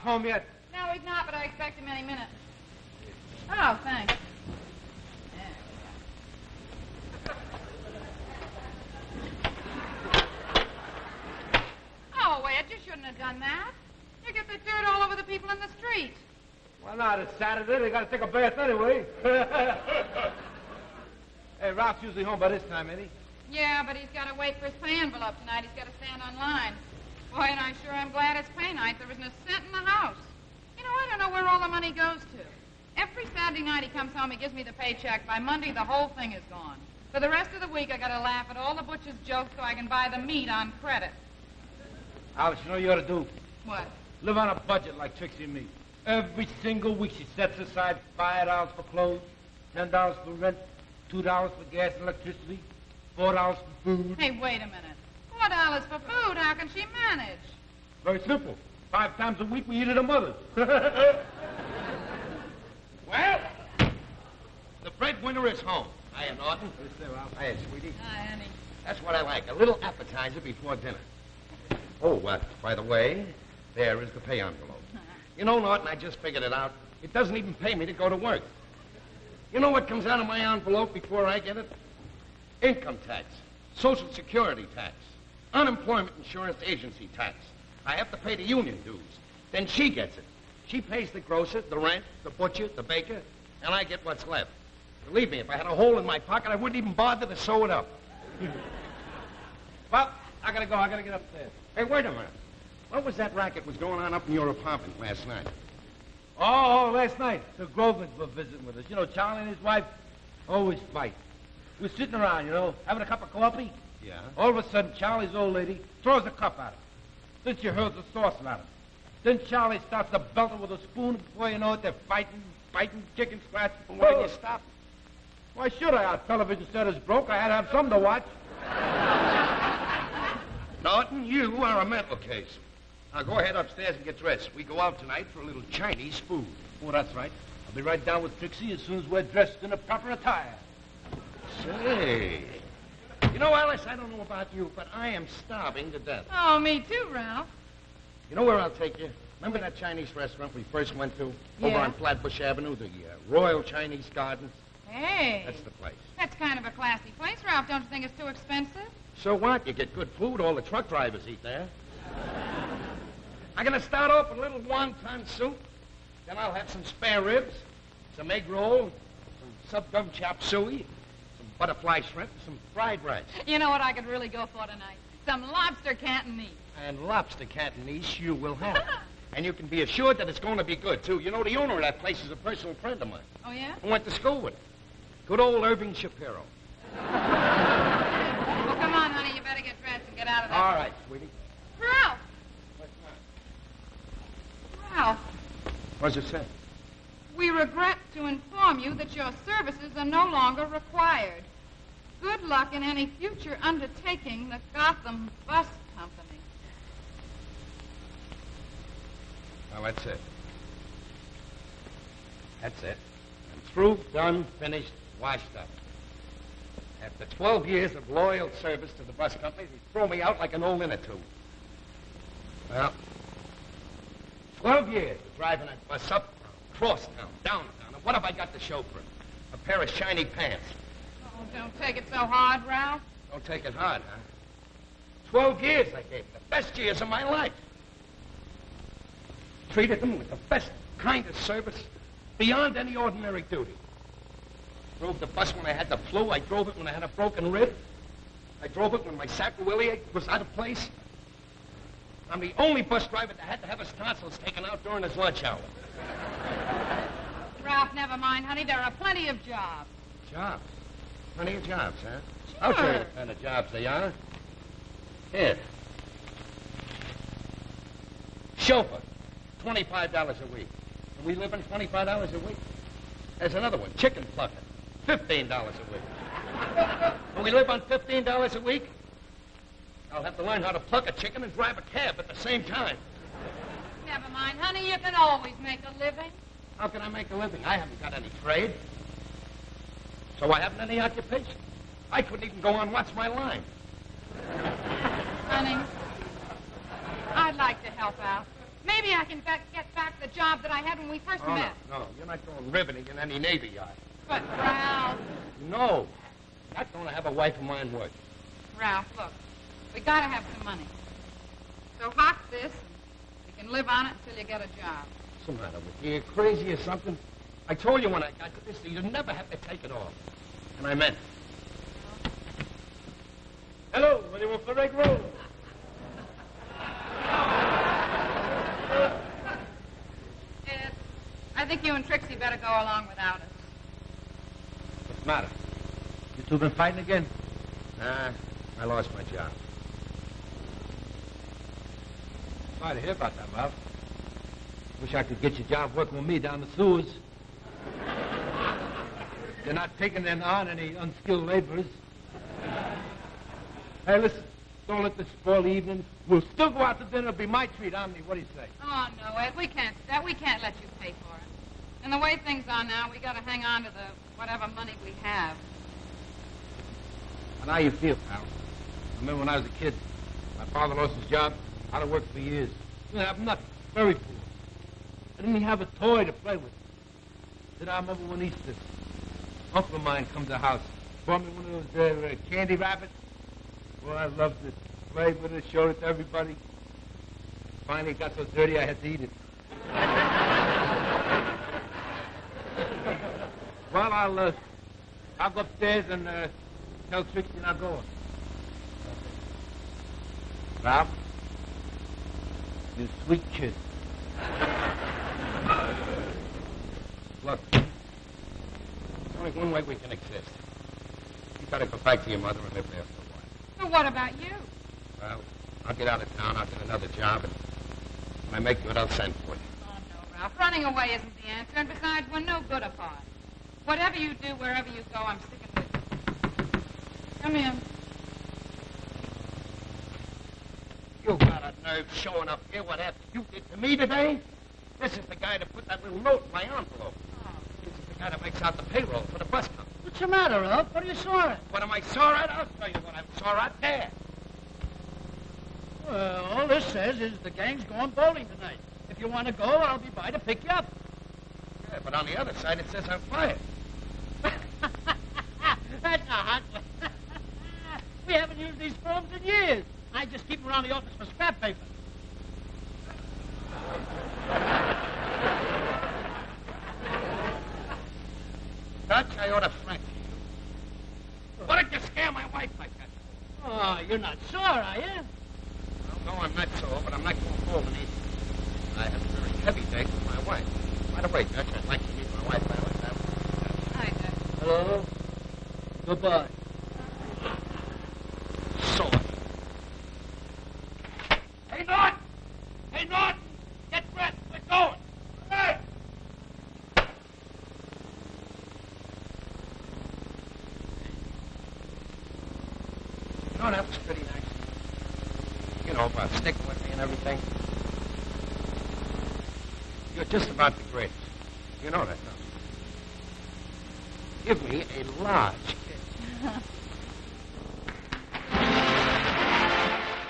home yet? No, he's not, but I expect him any minute. Oh, thanks. There we go. Oh, Ed, you shouldn't have done that. You get the dirt all over the people in the street. Why not? It's Saturday. They got to take a bath anyway. Hey, Ralph's usually home by this time, ain't he? Yeah, but he's got to wait for his pay envelope tonight. He's got to stand on line. Boy, and I sure am glad it's pay night. There isn't a cent in the house. You know, I don't know where all the money goes to. Every Saturday night he comes home, he gives me the paycheck. By Monday, the whole thing is gone. For the rest of the week, I got to laugh at all the butcher's jokes so I can buy the meat on credit. Alice, you know what you ought to do? What? Live on a budget like Trixie and me. Every single week she sets aside $5 for clothes, $10 for rent, $2 for gas and electricity, $4 for food. Hey, wait a minute. $4 for food? How can she manage? Very simple. 5 times a week we eat at her mother's. Well, the breadwinner is home. Hiya, Norton. Yes, sir, Ralph. Hiya, sweetie. Hi, honey. That's what I like, a little appetizer before dinner. Oh, by the way, there is the pay envelope. You know, Norton, I just figured it out. It doesn't even pay me to go to work. You know what comes out of my envelope before I get it? Income tax, Social Security tax, unemployment insurance agency tax. I have to pay the union dues. Then she gets it. She pays the grocer, the rent, the butcher, the baker, and I get what's left. Believe me, if I had a hole in my pocket, I wouldn't even bother to sew it up. Well, I gotta go. I gotta get upstairs. Hey, wait a minute. What was that racket was going on up in your apartment last night? Oh, last night, the Grovens were visiting with us. You know, Charlie and his wife always fight. We're sitting around, you know, having a cup of coffee. Yeah? All of a sudden, Charlie's old lady throws a cup at him. Then she hurls the sauce at him. Then Charlie starts to belt her with a spoon. Before you know it, they're fighting, chicken scratch. Well, why didn't you stop? Why should I? Our television set is broke. I had to have something to watch. Norton, you are a mental case. Now go ahead upstairs and get dressed. We go out tonight for a little Chinese food. Oh, that's right. I'll be right down with Trixie as soon as we're dressed in a proper attire. Say, you know, Alice, I don't know about you, but I am starving to death. Oh, me too, Ralph. You know where I'll take you? Remember that Chinese restaurant we first went to? Over Yeah. on Flatbush Avenue, the Royal Chinese Gardens? Hey. That's the place. That's kind of a classy place, Ralph. Don't you think it's too expensive? So what? You get good food. All the truck drivers eat there. I'm going to start off with a little wonton soup. Then I'll have some spare ribs, some egg roll, some sub-gum chop suey, some butterfly shrimp, and some fried rice. You know what I could really go for tonight? Some lobster cantonese. And lobster cantonese you will have. And you can be assured that it's going to be good, too. You know, the owner of that place is a personal friend of mine. Oh, yeah? I went to school with him. Good old Irving Shapiro. Well, come on, honey. You better get dressed and get out of there. All right, sweetie. Ralph! What's that? Ralph, What's it say? we regret to inform you that your services are no longer required. Good luck in any future undertaking the Gotham Bus Company. Well, that's it. That's it. I'm through, done, finished, washed up. After 12 years of loyal service to the bus company, they throw me out like an old inner tube. Well, 12 years of driving that bus up, across town, downtown. And what have I got to show for it? A pair of shiny pants. Oh, don't take it so hard, Ralph. Don't take it hard, huh? 12 years I gave them, the best years of my life. Treated them with the best kind of service beyond any ordinary duty. Drove the bus when I had the flu. I drove it when I had a broken rib. I drove it when my sacroiliac was out of place. I'm the only bus driver that had to have his tonsils taken out during his lunch hour. Ralph, never mind, honey. There are plenty of jobs. Jobs? Plenty of jobs, huh? Sure. I'll show you what kind of jobs they are. Here. Chauffeur, $25 a week. Can we live on $25 a week? There's another one, chicken plucker, $15 a week. Can we live on $15 a week? I'll have to learn how to pluck a chicken and drive a cab at the same time. Never mind, honey. You can always make a living. How can I make a living? I haven't got any trade. So I haven't any occupation. I couldn't even go on What's My Line. Honey, I'd like to help out. Maybe I can get back the job that I had when we first met. No, you're not going riveting in any Navy yard. But, Ralph... No. Not going to have a wife of mine work. Ralph, look. We got to have some money. So hock this, and you can live on it until you get a job. What's the matter with you? You crazy or something? I told you when I got to this, you'd never have to take it off. And I meant it. Hello, anyone for egg roll? I think you and Trixie better go along without us. What's the matter? You two been fighting again? Nah, I lost my job. Sorry to hear about that, Ralph. Wish I could get your job working with me down the sewers. They're not taking on any unskilled laborers. Hey, listen, don't let this spoil the evening. We'll still go out to dinner. It'll be my treat, Omni. What do you say? Oh, no, Ed, we can't do that. We can't let you pay for it. And the way things are now, we got to hang on to the whatever money we have. And how you feel, pal? I remember when I was a kid, my father lost his job. I'd have worked for years. Didn't have nothing. Very poor. I didn't even have a toy to play with. Then I remember one Easter, uncle of mine come to the house, bought me one of those candy rabbits. Boy, I loved it. Played with it, showed it to everybody. Finally, it got so dirty I had to eat it. Well, I'll go upstairs and tell Trixie and I'll go. Ralph, you're a sweet kid. Look, there's only one way we can exist. You gotta go back to your mother and live there for a while. But what about you? Well, I'll get out of town, I'll get another job, and when I make good, I'll send for you. Oh, no, Ralph. Running away isn't the answer, and besides, we're no good apart. Whatever you do, wherever you go, I'm sticking with you. Come in. You got a nerve showing up here what after you did to me today? This is the guy that put that little note in my envelope. Oh. This is the guy that makes out the payroll for the bus company. What's the matter, Ralph? What are you sore at? What am I sore at? I'll tell you what I'm sore at. There. Well, all this says is the gang's going bowling tonight. If you want to go, I'll be by to pick you up. Yeah, but on the other side, it says I'm fired. That's a hot one. We haven't used these forms in years. I just keep them around the office for scrap paper. Dutch, I ought to frank you. Why did you scare my wife like that? Oh, you're not sore, are you? Well, no, I'm not sore, but I'm not going home either. I have a very heavy day with my wife. By the way, Dutch, I'd like to meet my wife. I like that. Hi, Dad. Hello? Goodbye. Sore. Hey, Norton! Hey, Norton! Get dressed. We're going. Hey! You know, that was pretty nice. You know, about sticking with me and everything. You're just about the greatest. You know that, don't you? Give me a large